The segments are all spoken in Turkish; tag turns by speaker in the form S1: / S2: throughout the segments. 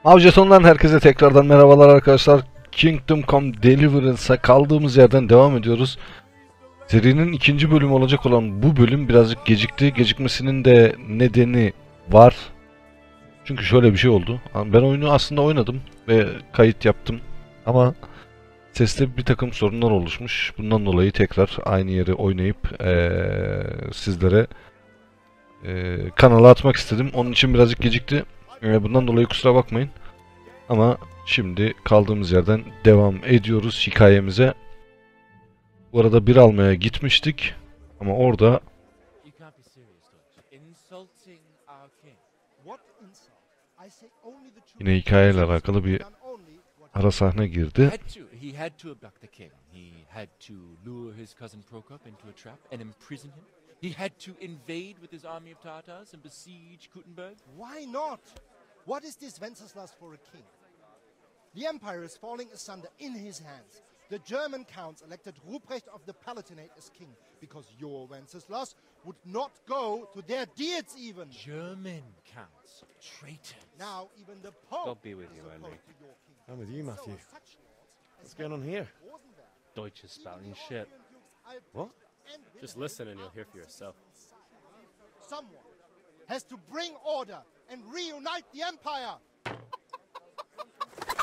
S1: Avjeton'dan herkese tekrardan merhabalar arkadaşlar. Kingdom Come Deliverance'a kaldığımız yerden devam ediyoruz. Serinin ikinci bölümü olacak olan bu bölüm birazcık gecikti. Gecikmesinin de nedeni var. Çünkü şöyle bir şey oldu. Ben oyunu aslında oynadım ve kayıt yaptım. Ama seste bir takım sorunlar oluşmuş. Bundan dolayı tekrar aynı yeri oynayıp sizlere kanala atmak istedim. Onun için birazcık gecikti. Bundan dolayı kusura bakmayın. Ama şimdi kaldığımız yerden devam ediyoruz hikayemize. Bu arada bir almaya gitmiştik. Ama orada yine hikayeyle alakalı bir ara sahne girdi.
S2: He had to invade with his army of Tatars and besiege Kuttenberg?
S3: Why not? What is this Wenceslas for a king? The empire is falling asunder in his hands. The German counts elected Ruprecht of the Palatinate as king because your Wenceslas would not go to their deeds even.
S2: German counts, traitors.
S3: Now even the Pope.
S4: God be with you, Henry.
S5: I'm with you, Matthew. What's going on here?
S4: Deutsch is spouting shit.
S5: What?
S4: Just listen and you'll hear for yourself.
S3: Someone has to bring order and reunite the empire.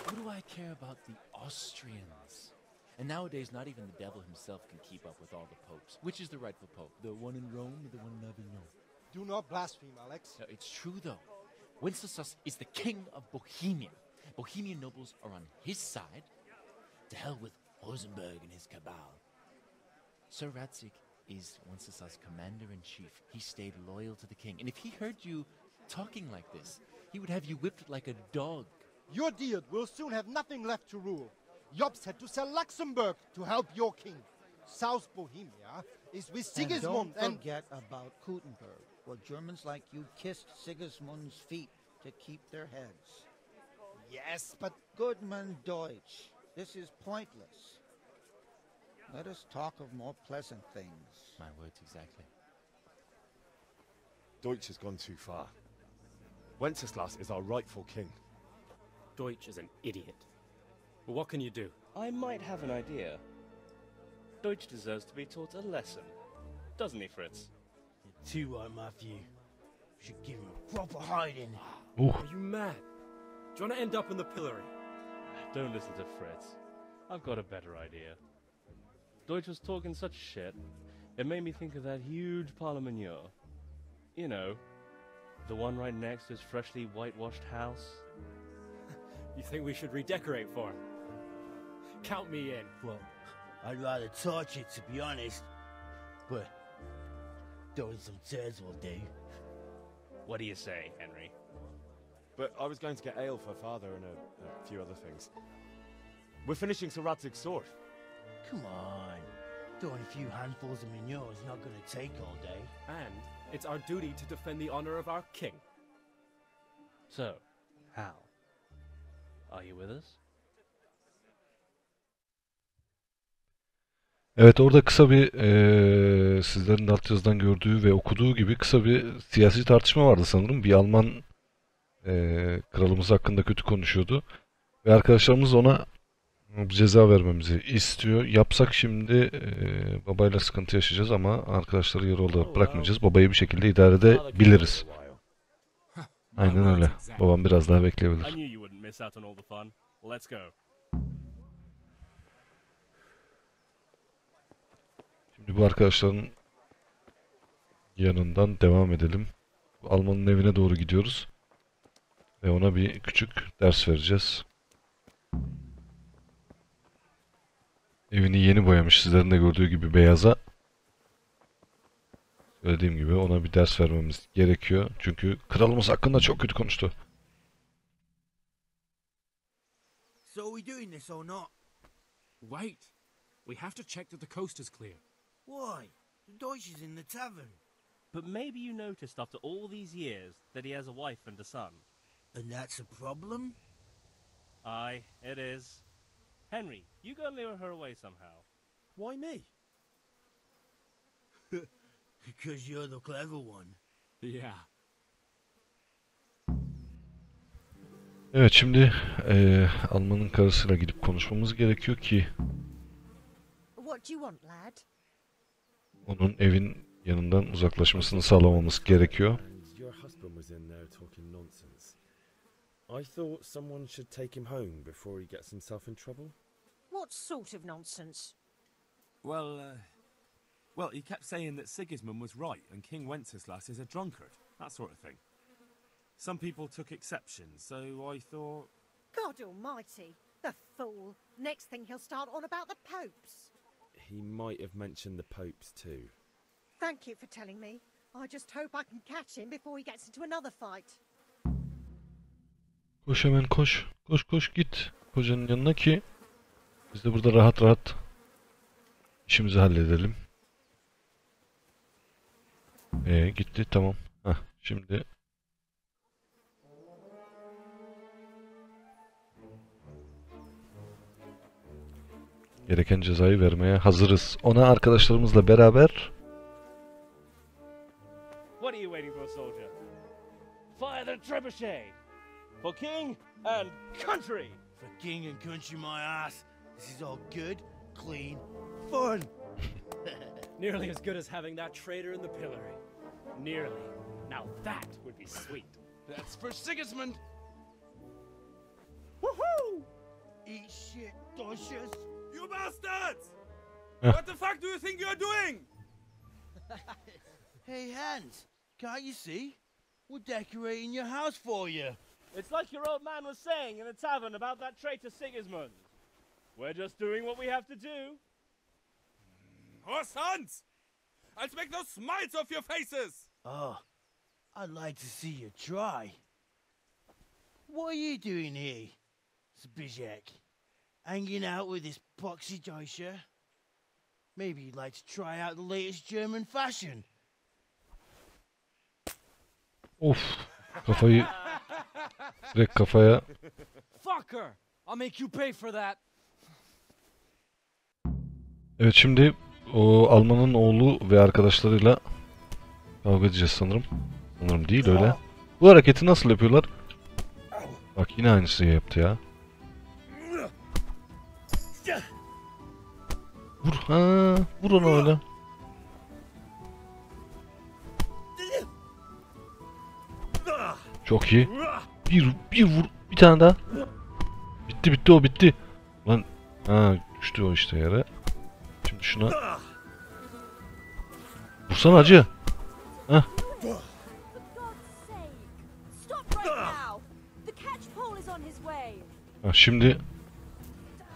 S2: What do I care about the Austrians? And nowadays, not even the devil himself can keep up with all the popes. Which is the rightful pope? The one in Rome or the one in Avignon?
S3: Do not blaspheme, Alex.
S2: No, it's true, though. Wenceslas is the king of Bohemia. Bohemian nobles are on his side. To hell with Rosenberg and his cabal. Sir Ratzik is Wenceslas' commander-in-chief. He stayed loyal to the king. And if he heard you talking like this, he would have you whipped like a dog.
S3: Your deed will soon have nothing left to rule. Jobs had to sell Luxembourg to help your king. South Bohemia is with Sigismund
S6: and don't forget about Kuttenberg, where Germans like you kissed Sigismund's feet to keep their heads.
S3: Yes, but
S6: Goodman Deutsch, this is pointless. Let us talk of more pleasant things.
S2: My words exactly.
S5: Deutsch has gone too far. Wenceslas is our rightful king.
S4: Deutsch is an idiot. But what can you do? I might have an idea. Deutsch deserves to be taught a lesson. Doesn't he, Fritz?
S7: You're too right, Matthew. Should give him a proper hiding.
S4: Are you mad? Do you want to end up in the pillory? Don't listen to Fritz. I've got a better idea. Deutsch was talking such shit, it made me think of that huge parliament. You know, the one right next to his freshly whitewashed house.
S7: You think we should redecorate for him? Count me in.
S8: Well, I'd rather torch it, to be honest. But throwing some tears will do.
S4: What do you say, Henry?
S5: But I was going to get ale for father and a few other things. We're finishing Sir Radzig's sword.
S8: Come on. Throwing a few handfuls of manure is not going to take all day.
S7: And it's our duty to defend the honor of our king.
S4: So, Hal, are you with us?
S1: Evet, orada kısa bir sizlerin de altyazıdan gördüğü ve okuduğu gibi kısa bir siyasi tartışma vardı sanırım. Bir Alman kralımız hakkında kötü konuşuyordu. Ve arkadaşlarımız ona ceza vermemizi istiyor. Yapsak şimdi babayla sıkıntı yaşayacağız ama arkadaşları yarı olarak bırakmayacağız. Babayı bir şekilde idare edebiliriz. Aynen öyle. Babam biraz daha bekleyebilir. Şimdi bu arkadaşların yanından devam edelim. Almanın evine doğru gidiyoruz. Ve ona bir küçük ders vereceğiz. Evini yeni boyamış, sizlerin de gördüğü gibi beyaza. Söylediğim gibi ona bir ders vermemiz gerekiyor. Çünkü kralımız hakkında çok kötü konuştu.
S8: So are we doing this or not?
S7: Wait. We have to check that the coast is clear.
S8: Why? The Deutsch is in the tavern.
S4: But maybe you noticed after all these years that he has a wife and a son.
S8: And that's a problem?
S4: Aye, it is. Henry, you go and lure her away somehow.
S7: Why me?
S8: Because you're the clever one.
S7: Yeah.
S1: Evet, şimdi Alman'ın karısıyla gidip konuşmamız gerekiyor ki
S9: What do you want, lad?
S1: onun evin yanından uzaklaşmasını sağlamamız gerekiyor.
S5: And your husband was in there talking nonsense. I thought someone should take him home before he gets himself in trouble.
S9: What sort of nonsense?
S10: Well, he kept saying that Sigismund was right and King Wenceslas is a drunkard, that sort of thing. Some people took exception, so I thought...
S9: God almighty, the fool. Next thing he'll start on about the popes.
S5: He might have mentioned the popes too.
S9: Thank you for telling me. I just hope I can catch him before he gets into another fight.
S1: Koş hemen koş. Koş koş git kocanın yanına ki biz de burada rahat rahat işimizi halledelim. Gitti, tamam. Heh, şimdi gereken cezayı vermeye hazırız. Ona arkadaşlarımızla beraber
S4: What are you waiting for, soldier? Fire the trebuchet! For king and country!
S8: For king and country, my ass. This is all good, clean fun.
S7: Nearly as good as having that traitor in the pillory. Nearly. Now that would be sweet.
S10: That's for Sigismund!
S8: Woohoo! Eat shit, Docious.
S10: You bastards!
S1: Huh.
S10: What the fuck do you think you're doing?
S8: Hey, Hans, can't you see? We're decorating your house for you.
S4: It's like your old man was saying in the tavern about that traitor Sigismund. We're just doing what we have to do.
S10: Horse sons! I'll make those smiles off your faces!
S8: Oh, I'd like to see you try. What are you doing here, Zbigniew? Hanging out with this poxy Deutscher? Maybe you'd like to try out the latest German fashion.
S1: of kafayı direkt kafaya.
S7: Fucker! I'll make you pay for that.
S1: Evet, şimdi o Alman'ın oğlu ve arkadaşlarıyla kavga edeceğiz sanırım. Sanırım değil öyle. Bu hareketi nasıl yapıyorlar? Bak yine aynısını yaptı ya. Vur, ha, vur onu öyle. Çok iyi. Bir vur, bir tane daha. Bitti o bitti. Lan, ha, düştü o işte yere. Şimdi şuna vursana acı. Heh.
S11: For God's sake! Stop right now! The catch pole is on his way!
S1: Ha, şimdi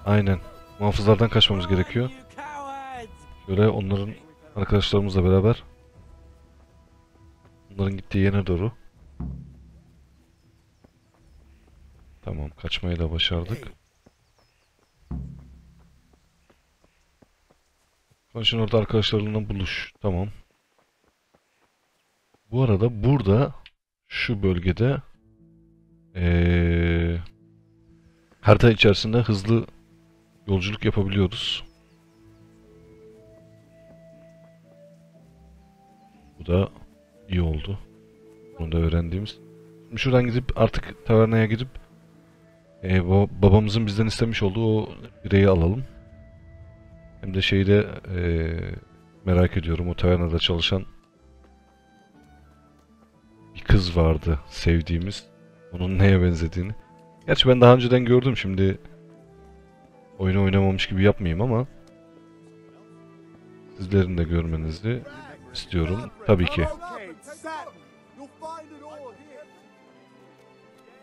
S1: aynen muhafızlardan kaçmamız gerekiyor. Şöyle onların arkadaşlarımızla beraber onların gittiği yere doğru. Tamam, kaçmayı da başardık. Şimdi orada arkadaşlarımla buluş. Tamam. Bu arada burada şu bölgede harita içerisinde hızlı yolculuk yapabiliyoruz. Bu da iyi oldu. Bunu da öğrendiğimiz. Şimdi şuradan gidip artık tavernaya gidip babamızın bizden istemiş olduğu o bireyi alalım. Hem de şeyi de merak ediyorum. O tavernada çalışan bir kız vardı sevdiğimiz. Onun neye benzediğini. Gerçi ben daha önceden gördüm. Şimdi oyunu oynamamış gibi yapmayayım ama sizlerin de görmenizi istiyorum. Tabii ki.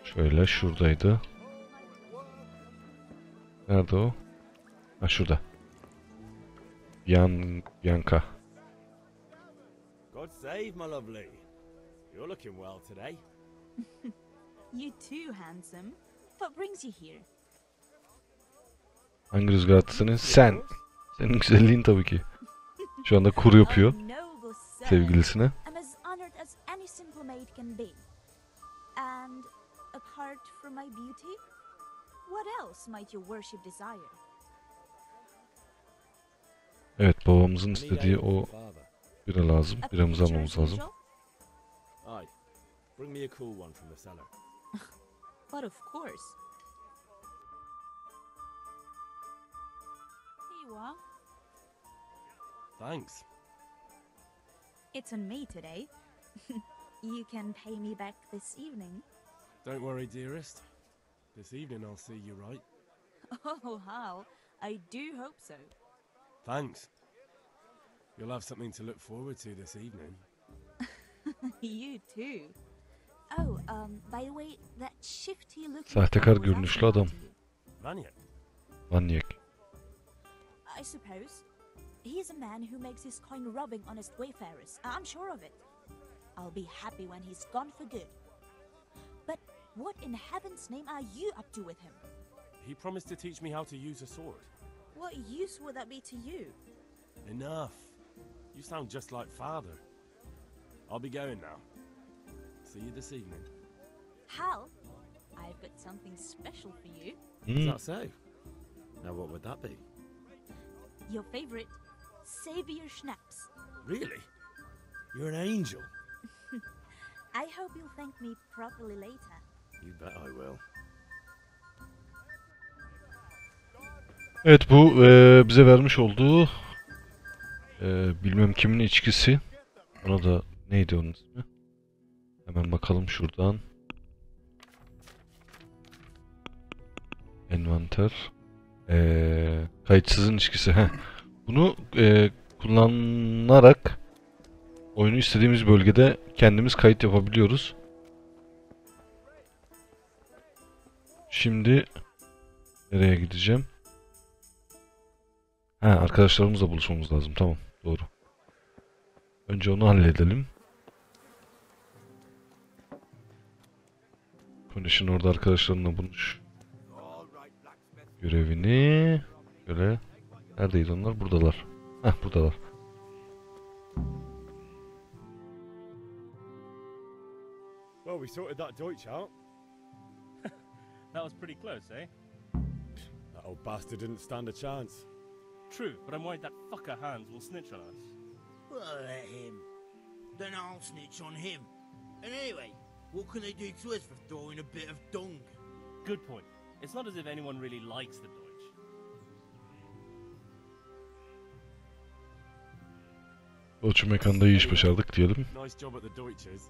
S1: Şöyle şuradaydı. Nerede o? Ha, şurada. Bianca.
S5: God save my lovely. You're looking well today.
S11: You too, handsome. What brings you here?
S1: Hangi rüzgar attısını? Sen. Senin güzelliğin tabii ki. Şu anda kur yapıyor sevgilisine.
S11: I'm as honored as any simple maid can be. And apart from my beauty, what else might your worship desire?
S1: Evet, babamızın istediği o bira lazım. Biramızı almamız lazım.
S5: Aye. Bring me a cool one from the cellar.
S11: But of course. Here you are.
S10: Thanks.
S11: It's on me today. You can pay me back this evening.
S10: Don't worry, dearest. This evening I'll see you right.
S11: Oh, how? I do hope so.
S10: Thanks. You'll have something to look forward to this evening.
S11: You too. Oh, by the way, that shifty looking
S1: Sahtekar görünüşlü adam.
S10: Vanya.
S1: Manyak.
S11: I suppose. He's a man who makes his coin robbing honest wayfarers. I'm sure of it. I'll be happy when he's gone for good. But what in heaven's name are you up to with him?
S10: He promised to teach me how to use a sword.
S11: What use would that be to you?
S10: Enough. You sound just like father. I'll be going now. See you this evening.
S11: Hal, I've got something special for you.
S5: Is that so? Now what would that be?
S11: Your favorite Savior Schnapps.
S5: Really? You're an angel.
S11: I hope you'll thank me properly later.
S5: You bet I will.
S1: Evet, bu bize vermiş olduğu bilmem kimin içkisi. Ona da neydi onun ismi? Hemen bakalım şuradan. Envanter. Kayıtsızın içkisi. Heh. Bunu kullanarak oyunu istediğimiz bölgede kendimiz kayıt yapabiliyoruz. Şimdi nereye gideceğim? Ha, arkadaşlarımızla buluşmamız lazım. Tamam, doğru. Önce onu halledelim. Konuşun orada arkadaşlarınla buluş. Görevini böyle. Neredeydi onlar? Buradalar. Heh, buradalar.
S5: Well, we sorted that Deutsch out.
S4: That was pretty close, eh?
S5: That old bastard didn't stand a chance.
S4: True, but I'm worried that fucker Hans will snitch on us.
S8: Well, let him. Then I'll snitch on him. And anyway, what can they do to us for throwing a bit of dung?
S4: Good point. It's not as if anyone really likes the Deutsch.
S1: Ölçü mekanda iyi iş başardık diyelim.
S10: Nice job at the Deutsches.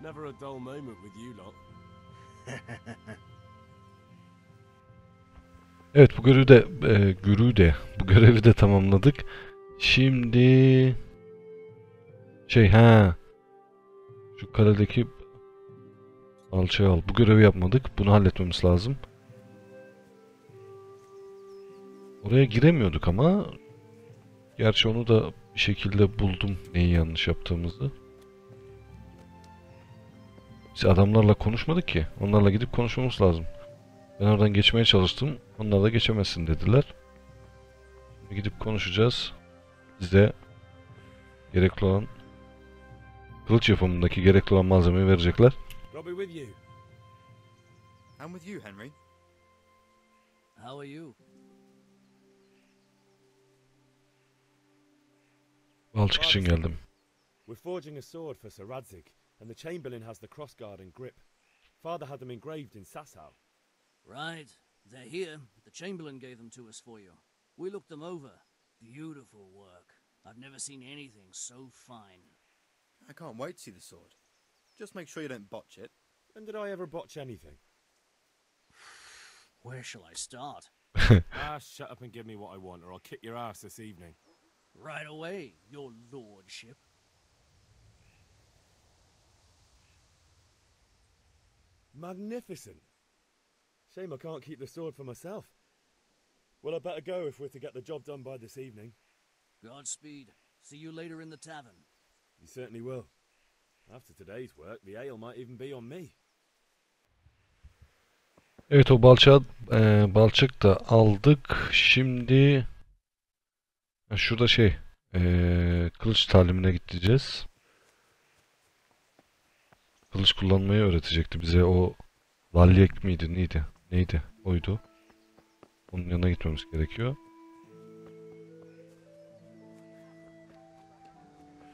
S10: Never a dull moment with you lot.
S1: Evet, bu görevi de tamamladık. Şimdi şu kaledeki alçayı al. Bu görevi yapmadık. Bunu halletmemiz lazım. Oraya giremiyorduk ama gerçi onu da bir şekilde buldum, neyi yanlış yaptığımızı. Biz adamlarla konuşmadık ki. Onlarla gidip konuşmamız lazım. Ben oradan geçmeye çalıştım. Onlar da geçemezsin dediler. Şimdi gidip konuşacağız. Bize gerekli olan, kılıç yapımındaki gerekli olan malzemeyi verecekler.
S5: Robbie with you.
S12: I'm with you, Henry.
S13: How are you?
S1: Balçık için geldim.
S5: We're forging a sword for Sir Radzig, and the Chamberlain has the crossguard and grip. Father had them engraved in Sasau.
S13: Right. They're here. The Chamberlain gave them to us for you. We looked them over. Beautiful work. I've never seen anything so fine.
S12: I can't wait to see the sword. Just make sure you don't botch it.
S5: When did I ever botch anything?
S13: Where shall I start?
S10: Shut up and give me what I want, or I'll kick your ass this evening.
S13: Right away, your lordship.
S5: Magnificent. Shame I can't keep the sword for myself. Well, I better go if we're to get the job done by this evening.
S13: Godspeed. See you later in the tavern.
S5: You certainly will. After today's work, the ale might even be on me.
S1: Evet, o balçık da aldık. Şimdi şurada kılıç talimine gideceğiz. Kılıç kullanmayı öğretecekti bize o Lalyek miydi neydi? Neydi? Oydu. Onun yanına gitmemiz gerekiyor.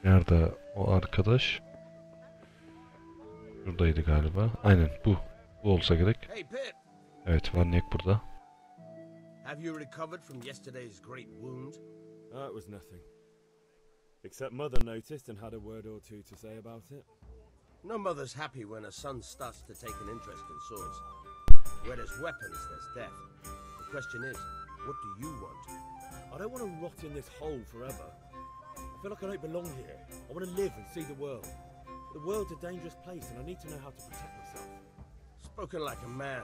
S1: Nerede o arkadaş? Şuradaydı galiba. Aynen bu. Bu olsa gerek.
S14: Hey, Pip.
S1: Evet, Vanyek burada.
S14: Have you recovered from yesterday's great wound?
S5: It was nothing. Except Mother noticed and had a word or two to say about it.
S14: No mother's happy when her son starts to take an interest in swords. Where there's weapons, there's death. The question is, what do you want?
S5: I don't want to rot in this hole forever. I feel like I don't belong here. I want to live and see the world. The world's a dangerous place and I need to know how to protect myself.
S14: Spoken like a man.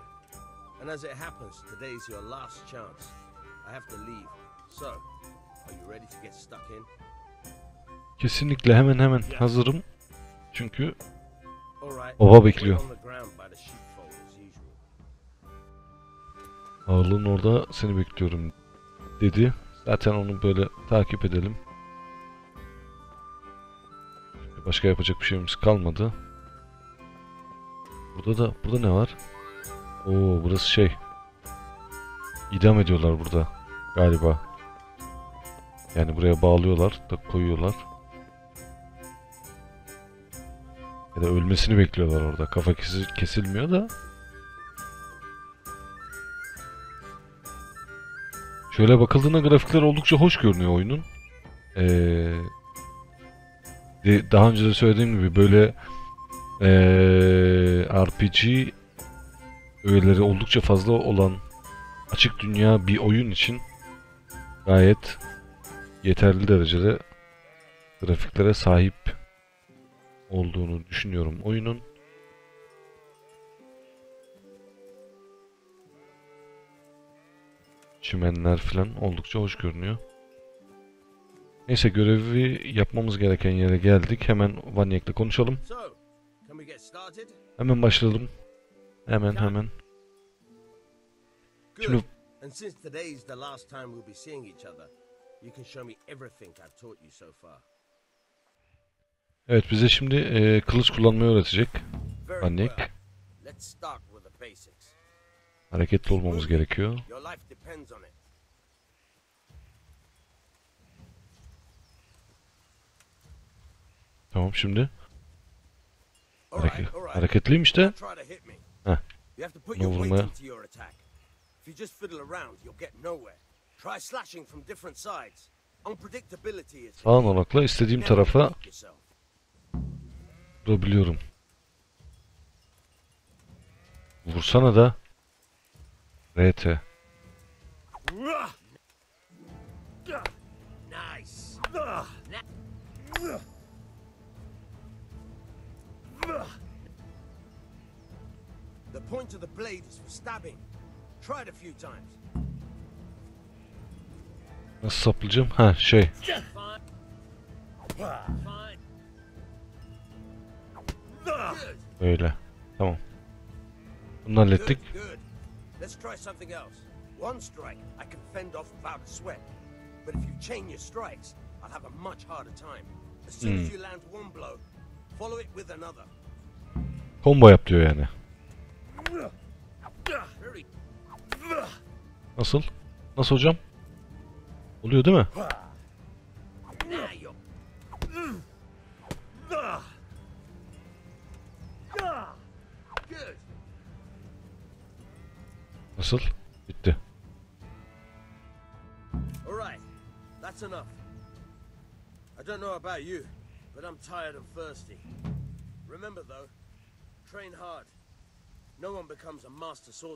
S14: And as it happens, today's your last chance. I have to leave. So, are you ready to get stuck in?
S1: Kesinlikle hemen hazırım. Çünkü baba bekliyor. Ağırlığın orada seni bekliyorum dedi. Zaten onu böyle takip edelim. Başka yapacak bir şeyimiz kalmadı. Burada ne var? Oo, burası şey. İdam ediyorlar burada galiba. Yani buraya bağlıyorlar da koyuyorlar. Ya da ölmesini bekliyorlar orada. Kafa kesilmiyor da. Şöyle bakıldığında grafikler oldukça hoş görünüyor oyunun. Daha önce de söylediğim gibi böyle RPG öğeleri oldukça fazla olan açık dünya bir oyun için gayet yeterli derecede grafiklere sahip olduğunu düşünüyorum oyunun. Çimenler falan oldukça hoş görünüyor. Neyse, görevi yapmamız gereken yere geldik. Hemen Vanyek'le konuşalım. Hemen başlayalım. Hemen. Şimdi evet, bize şimdi kılıç kullanmayı öğretecek Vanyek. Hareketli olmamız gerekiyor. Tamam, şimdi hareketliyim işte. Heh. Bunu vurmaya. Sağ olmakla istediğim tarafa vurabiliyorum. Vursana da. RT.
S14: The point of the blade is for stabbing. Try it a few times.
S1: Nasıl saplayacağım? Ha, şey. Öyle. Tamam. Bunu hallettik.
S14: Let's try something else. One strike I can fend off without a sweat. But if you chain your strikes, I'll have a much harder time. As soon as you land one blow, follow it with another.
S1: Combo yap diyor yani. Nasıl? Nasıl hocam? Oluyor değil mi? Nasıl? Bitti.
S14: Alright, that's enough. I don't know about you, but I'm tired and thirsty. Remember though, train hard.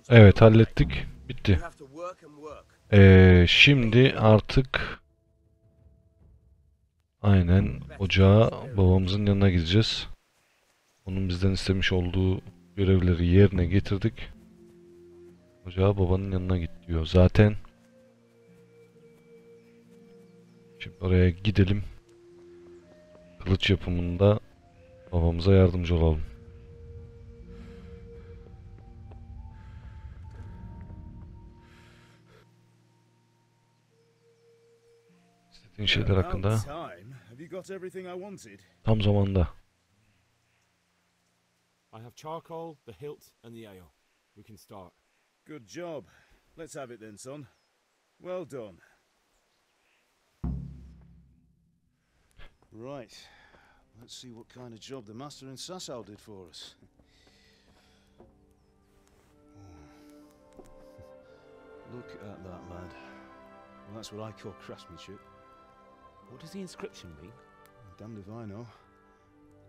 S1: Evet, hallettik. Bitti. Şimdi artık aynen ocağa babamızın yanına gideceğiz. Onun bizden istemiş olduğu görevleri yerine getirdik. Ocağa babanın yanına git diyor. Zaten şimdi oraya gidelim. Kılıç yapımında babamıza yardımcı olalım. Şeyler hakkında tam zamanda.
S5: I have charcoal, the hilt and the ale. We can start.
S15: Good job. Let's have it then, son. Well done. Right. Let's see what kind of job the master in Sasau did for us. Look at that, lad. Well, that's what I call craftsmanship.
S10: What does the inscription mean?
S15: Damned if I know.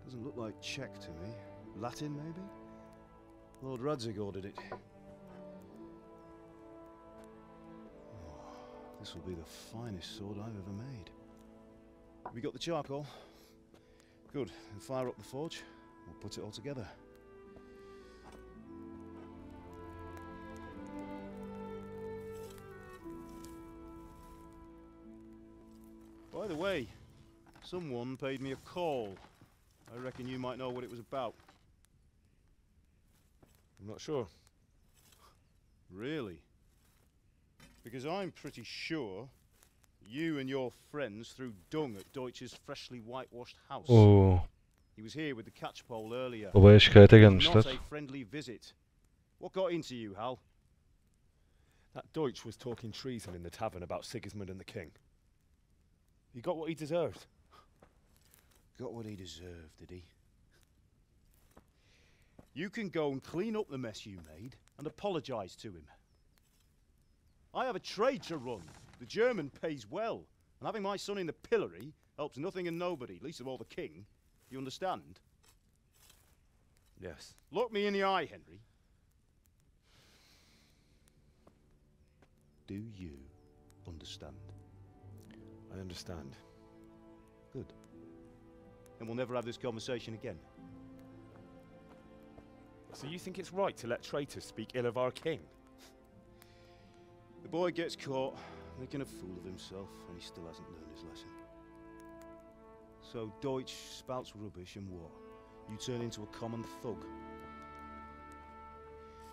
S15: Doesn't look like Czech to me. Latin, maybe? Lord Radzig ordered it. Oh, this will be the finest sword I've ever made. We got the charcoal? Good. Then fire up the forge. We'll put it all together. By the way, someone paid me a call. I reckon you might know what it was about.
S10: I'm not sure.
S15: Really? Because I'm pretty sure you and your friends threw dung at Deutsch's freshly whitewashed house.
S1: Oo.
S15: He was here with the catchpole earlier.
S1: Babaya şikayete
S15: Not
S1: gelmişler.
S15: a friendly visit. What got into you, Hal?
S4: That Deutsch was talking treason in the tavern about Sigismund and the king. He got what he deserved.
S15: Got what he deserved, did he? You can go and clean up the mess you made and apologise to him. I have a trade to run. The German pays well, and having my son in the pillory helps nothing and nobody, least of all the king. You understand?
S4: Yes.
S15: Look me in the eye, Henry. Do you understand?
S4: I understand.
S15: Good. Then we'll never have this conversation again.
S4: So you think it's right to let traitors speak ill of our king?
S15: The boy gets caught, making a fool of himself, and he still hasn't learned his lesson. So Deutsch spouts rubbish, and what? You turn into a common thug.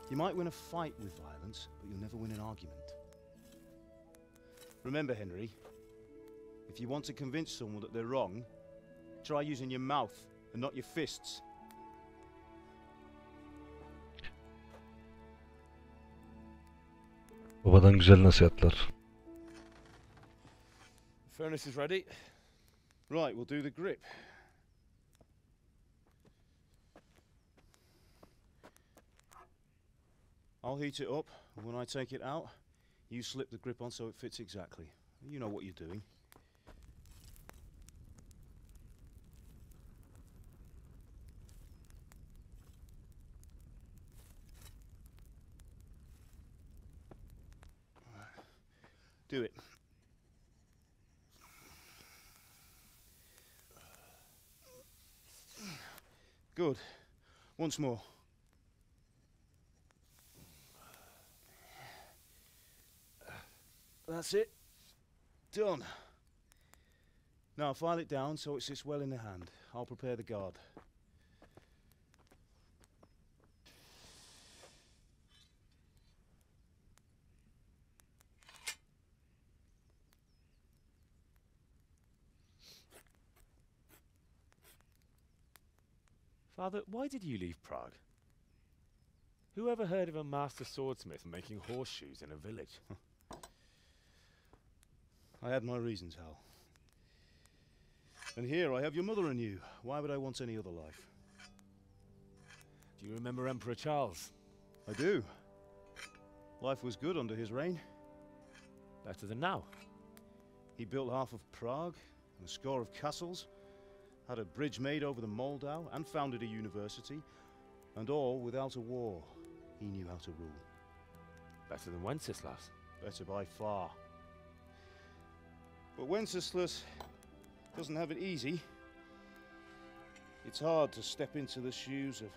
S15: You might win a fight with violence, but you'll never win an argument. Remember, Henry, if you want to convince someone that they're wrong, try using your mouth and not your fists.
S1: Babadan güzel nasihatler.
S4: Furnace is ready.
S15: Right, we'll do the grip. I'll heat it up, and when I take it out, you slip the grip on so it fits exactly. You know what you're doing. Do it. Good. Once more. That's it. Done. Now file it down so it sits well in the hand. I'll prepare the guard.
S4: Father, why did you leave Prague? Who ever heard of a master swordsmith making horseshoes in a village?
S15: I had my reasons, Hal. And here I have your mother and you. Why would I want any other life?
S4: Do you remember Emperor Charles?
S15: I do. Life was good under his reign.
S4: Better than now.
S15: He built half of Prague, and a score of castles, had a bridge made over the Moldau, and founded a university, and all without a war. He knew how to rule.
S4: Better than Wenceslas.
S15: Better by far. But Wenceslas doesn't have it easy. It's hard to step into the shoes of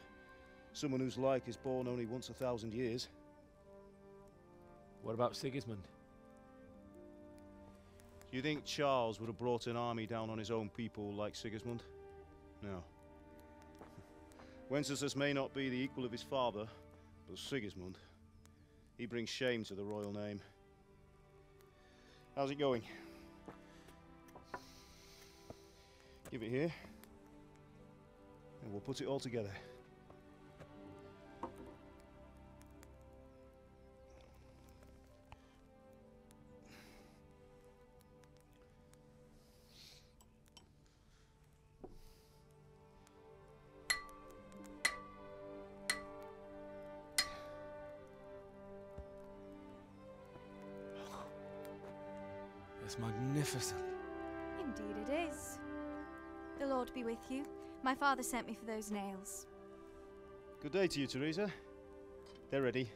S15: someone whose like is born only once 1,000 years.
S4: What about Sigismund?
S15: Do you think Charles would have brought an army down on his own people like Sigismund? No. Wenceslas may not be the equal of his father, but Sigismund, he brings shame to the royal name. How's it going? Give it here, and we'll put it all together.
S10: It's magnificent.
S16: Indeed it is. The Lord be with you. My father sent me for those nails.
S15: Good day to you, Teresa. They're ready.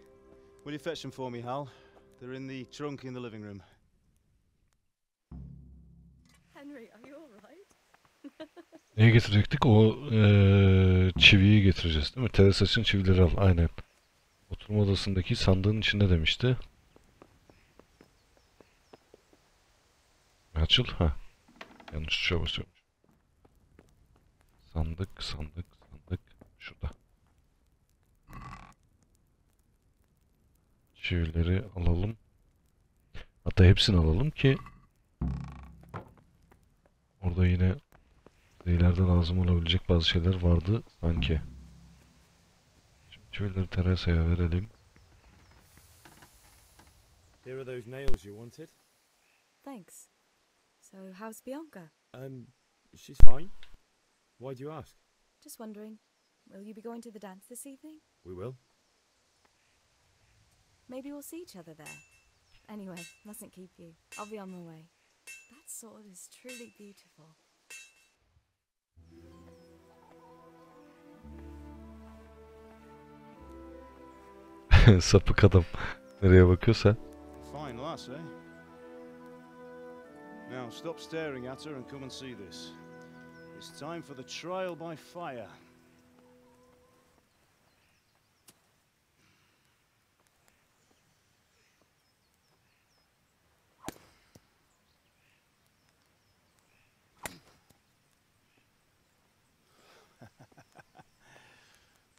S15: Will you fetch them for me, Hal? They're in the trunk in the living room.
S16: Henry, are you all right?
S1: Neyi getirecektik? O çiviyi getireceğiz değil mi? Teres için çivileri al. Aynen. Oturma odasındaki sandığın içinde demişti. Açıl. Ha. Yanlış tuşa basıyorum. Sandık, sandık, sandık. Şurada. Çivileri alalım. Hatta hepsini alalım ki orada yine ileride lazım olabilecek bazı şeyler vardı sanki. Şimdi çivileri Teresa'ya verelim.
S5: Here are those nails you wanted.
S16: Thanks. So, how's Bianca?
S5: She's fine. Why do you ask?
S16: Just wondering, will you be going to the dance this evening?
S5: We will.
S16: Maybe we'll see each other there. Anyway, mustn't keep you. I'll be on my way. That sword is truly beautiful.
S1: Sapık adam. Nereye bakıyorsa.
S15: Fine lass, eh? Now stop staring at her and come and see this. It's time for the trial by fire.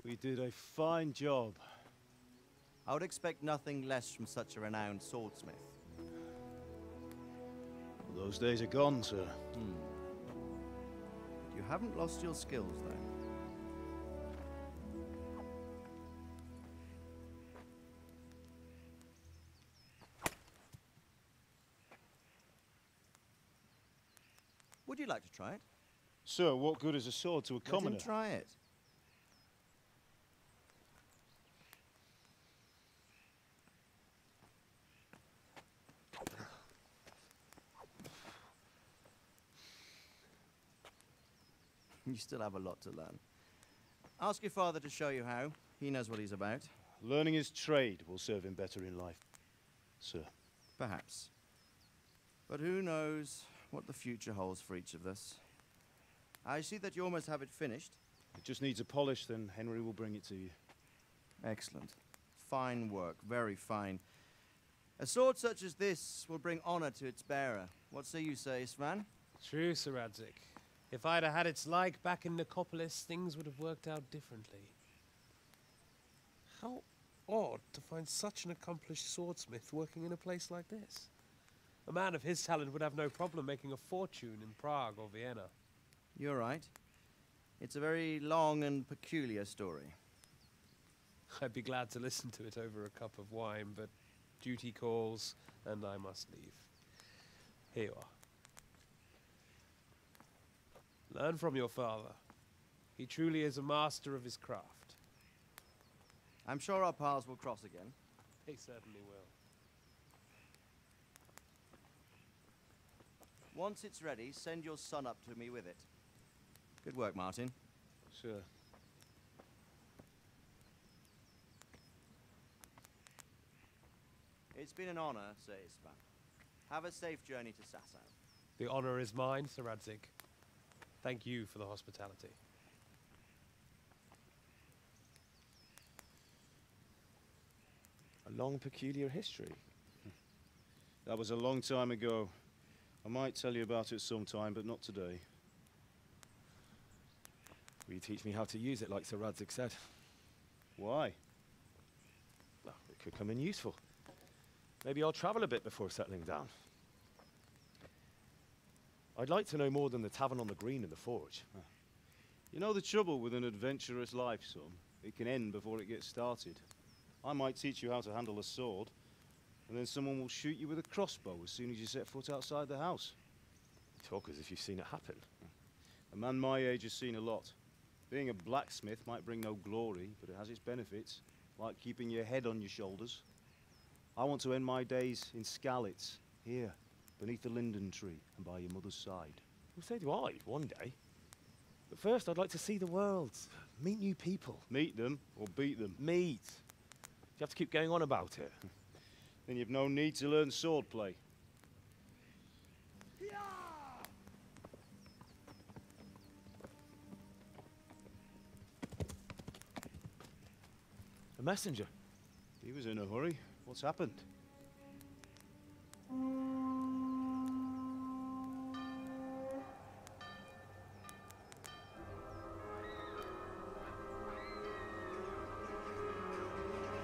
S15: We did a fine job.
S12: I would expect nothing less from such a renowned swordsmith.
S15: Those days are gone, sir.
S12: You haven't lost your skills, though. Would you like to try it?
S15: Sir, what good is a sword to a commoner?
S12: Let him try it. You still have a lot to learn. Ask your father to show you how. He knows what he's about.
S15: Learning his trade will serve him better in life, sir.
S12: Perhaps. But who knows what the future holds for each of us. I see that you almost have it finished.
S15: It just needs a polish, then Henry will bring it to you.
S12: Excellent. Fine work, very fine. A sword such as this will bring honor to its bearer. What say you, Svan?
S4: True, Sir Radzik. If I'd have had its like back in Nicopolis, things would have worked out differently. How odd to find such an accomplished swordsmith working in a place like this. A man of his talent would have no problem making a fortune in Prague or Vienna.
S12: You're right. It's a very long and peculiar story.
S4: I'd be glad to listen to it over a cup of wine, but duty calls, and I must leave. Here you are. Learn from your father. He truly is a master of his craft.
S12: I'm sure our paths will cross again.
S4: They certainly will.
S12: Once it's ready, send your son up to me with it. Good work, Martin.
S15: Sure.
S12: It's been an honor, Sir Isvan. Have a safe journey to Sasau.
S4: The honor is mine, Sir Radzik. Thank you for the hospitality.
S15: A long, peculiar history. That was a long time ago. I might tell you about it sometime, but not today.
S5: Will you teach me how to use it, like Sir Radzik said?
S15: Why?
S5: Well, it could come in useful. Maybe I'll travel a bit before settling down. I'd like to know more than the tavern on the green and the forge.
S15: You know the trouble with an adventurous life, son? It can end before it gets started. I might teach you how to handle a sword, and then someone will shoot you with a crossbow as soon as you set foot outside the house.
S5: You talk as if you've seen it happen.
S15: A man my age has seen a lot. Being a blacksmith might bring no glory, but it has its benefits, like keeping your head on your shoulders. I want to end my days in Skalitz, here, beneath the linden tree and by your mother's side.
S5: Well, so do I, one day. But first, I'd like to see the world, meet new people.
S15: Meet them or beat them?
S5: Meet. Do you have to keep going on about it?
S15: Then you've no need to learn swordplay.
S5: A messenger.
S15: He was in a hurry. What's happened?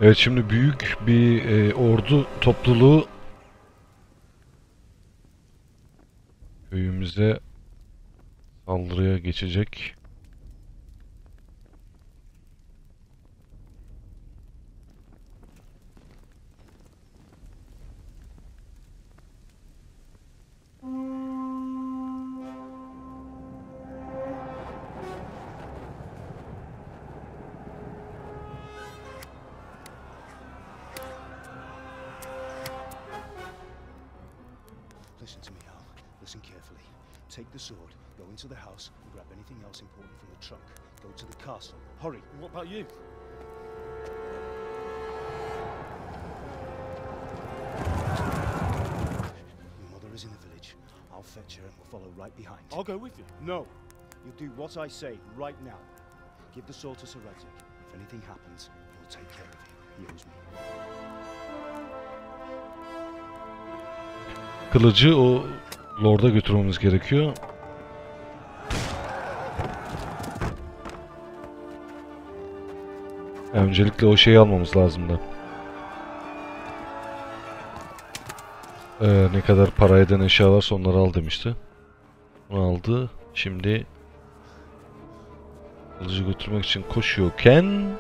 S1: Evet, şimdi büyük bir ordu topluluğu köyümüze saldırıya geçecek.
S15: Listen to me, Al. Listen carefully. Take the sword, go into the house, and grab anything else important from the trunk. Go to the castle. Hurry.
S5: What about you?
S15: Your mother is in the village. I'll fetch her and we'll follow right behind.
S5: I'll go with you.
S15: No. You'll do what I say right now. Give the sword to Sir Radzik. If anything happens, he'll take care of you. He owes me.
S1: Kılıcı o Lord'a götürmemiz gerekiyor. Öncelikle o şeyi almamız lazımdı. Ne kadar para eden eşya varsa onları al demişti. Onu aldı. Şimdi kılıcı götürmek için koşuyorken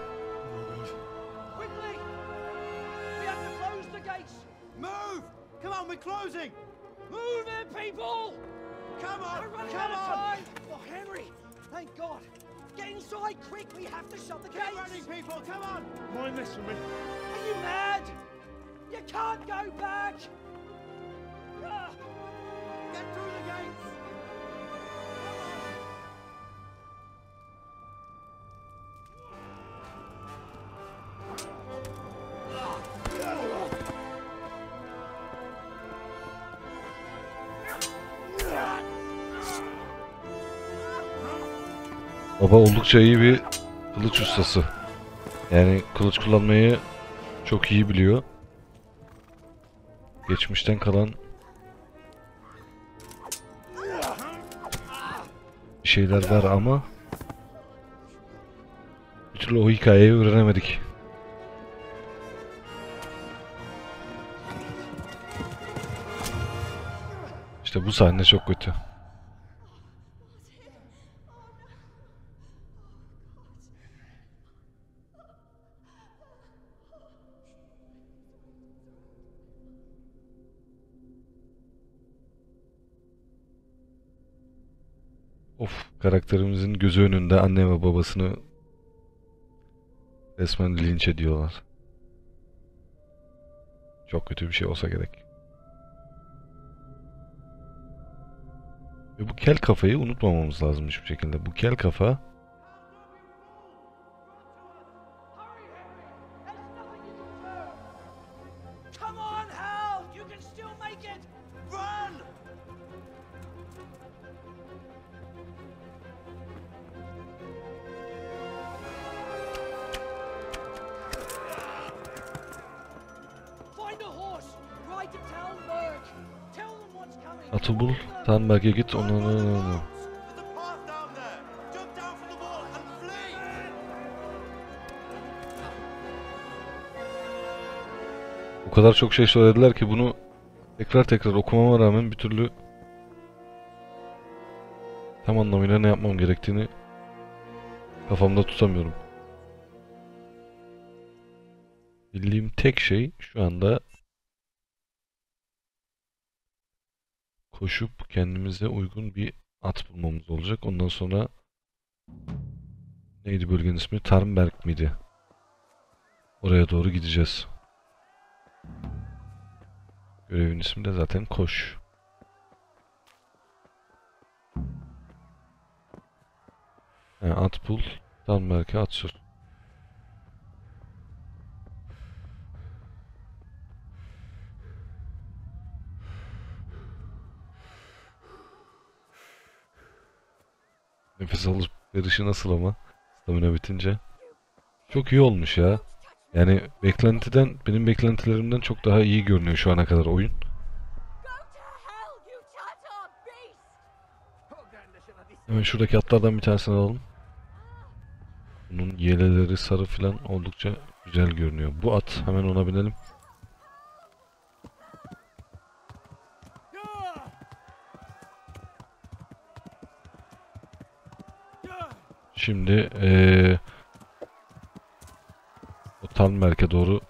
S1: baba oldukça iyi bir kılıç ustası. Yani kılıç kullanmayı çok iyi biliyor. Geçmişten kalan bir şeyler var ama bir türlü o hikayeyi öğrenemedik. İşte bu sahne çok kötü. Of, karakterimizin gözü önünde anne ve babasını resmen linç ediyorlar. Çok kötü bir şey olsa gerek. Ve bu kel kafayı unutmamamız lazım hiçbir şekilde. Bu kel kafa atı bul, Tanberg'e git, onu. O kadar çok şey söylediler ki bunu tekrar okumama rağmen bir türlü tam anlamıyla ne yapmam gerektiğini kafamda tutamıyorum. Bildiğim tek şey şu anda koşup kendimize uygun bir at bulmamız olacak. Ondan sonra neydi bölgenin ismi? Tarnberg miydi? Oraya doğru gideceğiz. Görevin ismi de zaten koş. Yani at bul. Talmerke at sür. Nefes alıp verişi nasıl ama? Stamina bitince. Çok iyi olmuş ya. Yani benim beklentilerimden çok daha iyi görünüyor şu ana kadar oyun. Hemen şuradaki atlardan bir tanesini alalım. Bunun yeleleri sarı filan oldukça güzel görünüyor. Bu at, hemen ona binelim. Şimdi o Talmerk'e doğru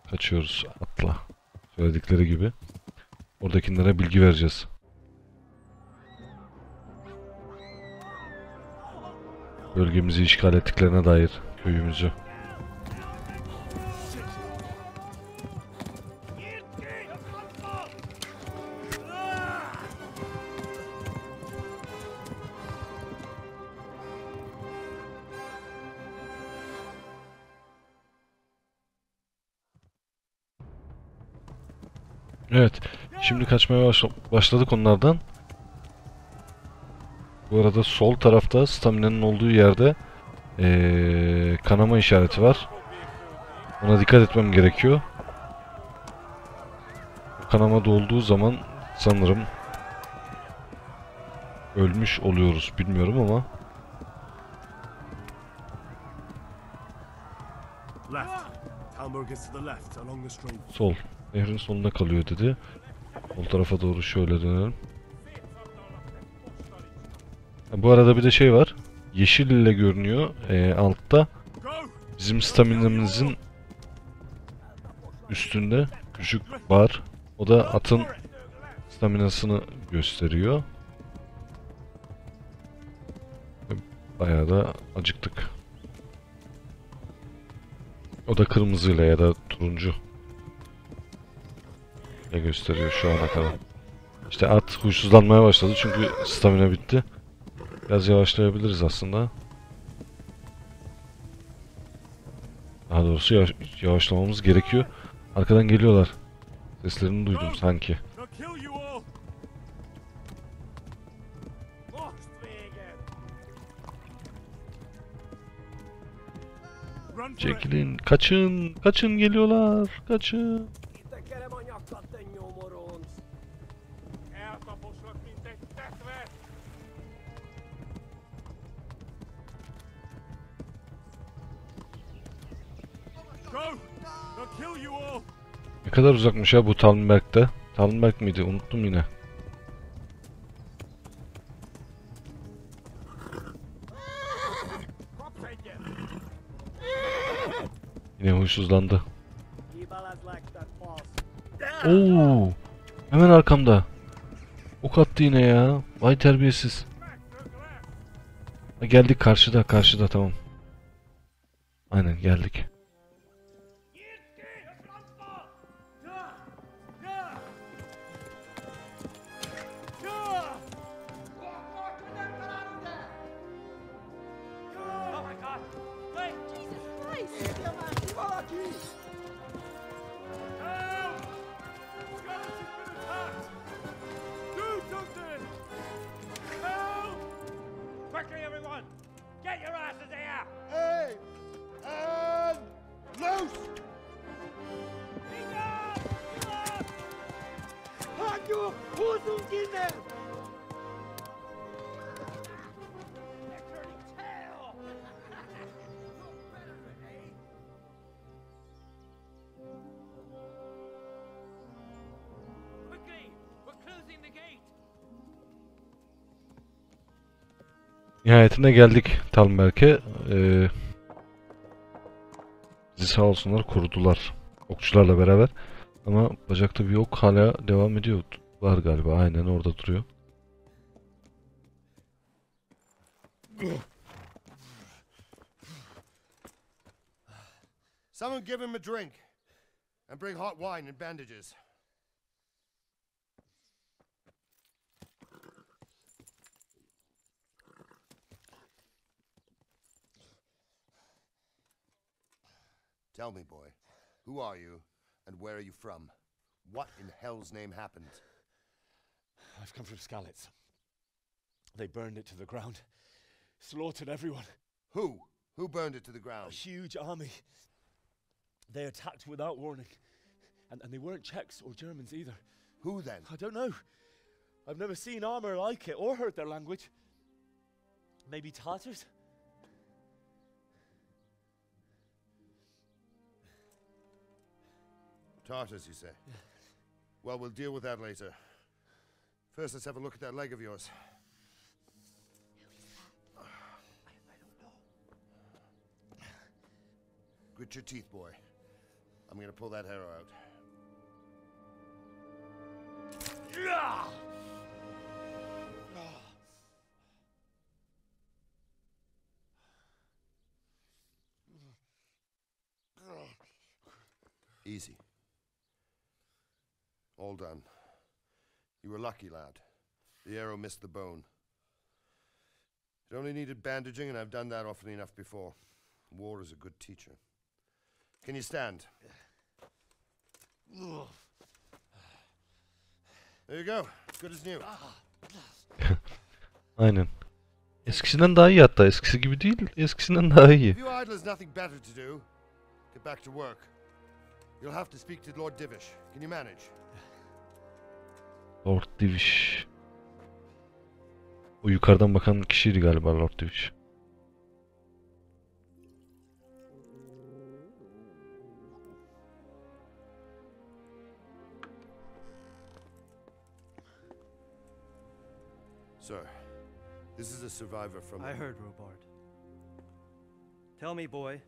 S1: kaçıyoruz atla. Söyledikleri gibi. Oradakilere bilgi vereceğiz. Bölgemizi işgal ettiklerine dair köyümüzü. Evet, şimdi kaçmaya başladık onlardan. Bu arada sol tarafta staminanın olduğu yerde kanama işareti var. Ona dikkat etmem gerekiyor. Kanama dolduğu zaman sanırım ölmüş oluyoruz. Bilmiyorum ama. Sol. Nehrin sonunda kalıyor dedi. Sol tarafa doğru şöyle dönelim. Bu arada bir de şey var. Yeşil ile görünüyor altta. Bizim staminamızın üstünde küçük bar. O da atın staminasını gösteriyor. Bayağı da acıktık. O da kırmızıyla ya da turuncu ne gösteriyor şu ana kadar. İşte at huysuzlanmaya başladı çünkü stamina bitti. Biraz yavaşlayabiliriz aslında. Daha doğrusu yavaşlamamız gerekiyor. Arkadan geliyorlar. Seslerini duydum sanki. Çekilin, kaçın, kaçın geliyorlar, kaçın. Ne kadar uzakmış ya bu Talmberg'de. Talmberg miydi? Unuttum yine. Yine huysuzlandı. Oo! Hemen arkamda. Ok attı yine ya. Vay terbiyesiz. Geldik karşıda tamam. Aynen geldik. Nihayetinde geldik Talmberg'e. Bizi sağ olsunlar korudular. Okçularla beraber. Ama bacakta bir ok hala devam ediyor. Var galiba. Aynen orada duruyor.
S17: Someone give him a drink. And bring hot wine and bandages. Tell me, boy, who are you, and where are you from? What in hell's name happened?
S5: I've come from Skalitz. They burned it to the ground. Slaughtered everyone.
S17: Who? Who burned it to the ground?
S5: A huge army. They attacked without warning. And they weren't Czechs or Germans either.
S17: Who then?
S5: I don't know. I've never seen armor like it or heard their language. Maybe Tatars?
S17: Tartars, you say? Well, we'll deal with that later. First, let's have a look at that leg of yours. Grit your teeth, boy. I'm gonna pull that arrow out. Easy. All done. You were lucky, lad. The arrow missed the bone. It only needed bandaging, and I've done that often enough before. War is a good teacher. Can you stand? There you go. Good as new.
S1: Aynen. Eskisinden daha iyi hatta. Eskisi gibi değil, eskisinden daha iyi.
S17: If you idlers nothing better to do, get back to work. You'll have to speak to Lord Divish. Can you manage?
S1: Lord Divish. O yukarıdan bakan kişiydi galiba Lord Divish.
S17: Sir, this is a survivor from...
S18: I heard, Robard. Tell me, boy,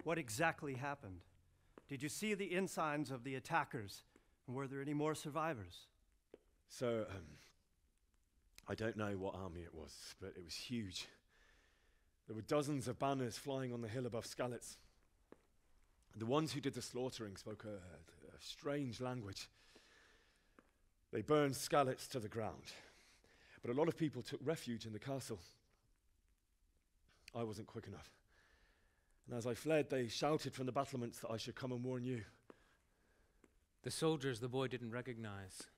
S18: what exactly happened? Did you see the ensigns of the attackers? And were there any more survivors?
S5: So, I don't know what army it was, but it was huge. There were dozens of banners flying on the hill above Skalitz. The ones who did the slaughtering spoke a strange language. They burned Skalitz to the ground. But a lot of people took refuge in the castle. I wasn't quick enough. And as I fled, they shouted from the battlements that I should come and warn you.
S19: The soldiers the boy didn't recognize.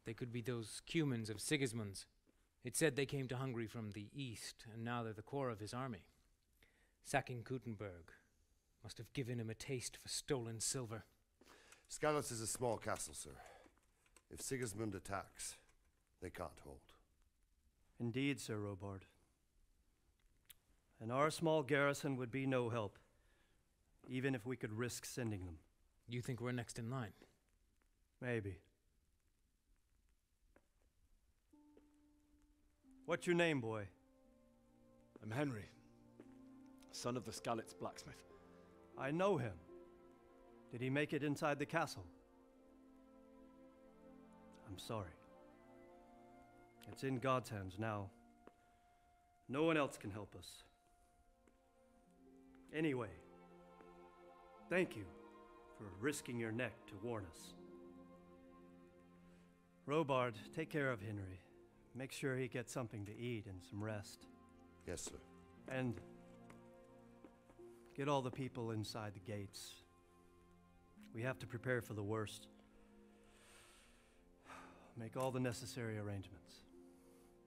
S19: They could be those Cumans of Sigismund's. It said they came to Hungary from the east, and now they're the core of his army. Sacking Gutenberg must have given him a taste for stolen silver.
S17: Skalitz is a small castle, sir. If Sigismund attacks, they can't hold.
S18: Indeed, Sir Robard. And our small garrison would be no help, even if we could risk sending them.
S19: You think we're next in line?
S18: Maybe. What's your name, boy?
S5: I'm Henry, son of the Skalitz blacksmith.
S18: I know him. Did he make it inside the castle? I'm sorry. It's in God's hands now. No one else can help us. Anyway, thank you for risking your neck to warn us. Robard, take care of Henry. Make sure he gets something to eat and some rest.
S17: Yes, sir.
S18: And get all the people inside the gates. We have to prepare for the worst. Make all the necessary arrangements.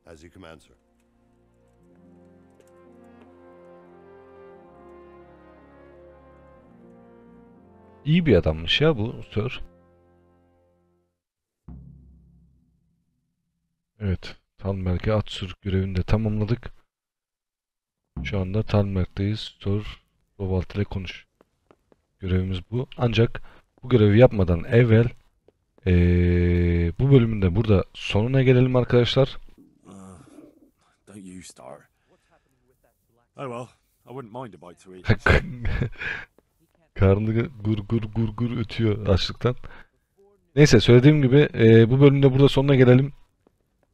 S17: As you command, sir.
S1: İyi bir adammış ya bu Sir. Evet. Talmerk'e at sür görevini de tamamladık. Şu anda Talmerk'teyiz. Sir Robalt ile konuş. Görevimiz bu. Ancak bu görevi yapmadan evvel bu bölümün de burada sonuna gelelim arkadaşlar.
S10: Don't you start. Oh well, I wouldn't mind a bite to eat.
S1: Karnı gur ötüyor açlıktan. Neyse söylediğim gibi bu bölümde burada sonuna gelelim.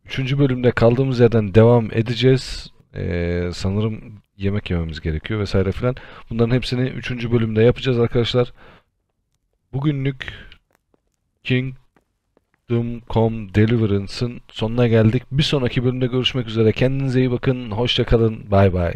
S1: 3. bölümde kaldığımız yerden devam edeceğiz. Sanırım yemek yememiz gerekiyor vesaire filan. Bunların hepsini 3. bölümde yapacağız arkadaşlar. Bugünlük Kingdom Come Deliverance'ın sonuna geldik. Bir sonraki bölümde görüşmek üzere. Kendinize iyi bakın. Hoşça kalın. Bay bay.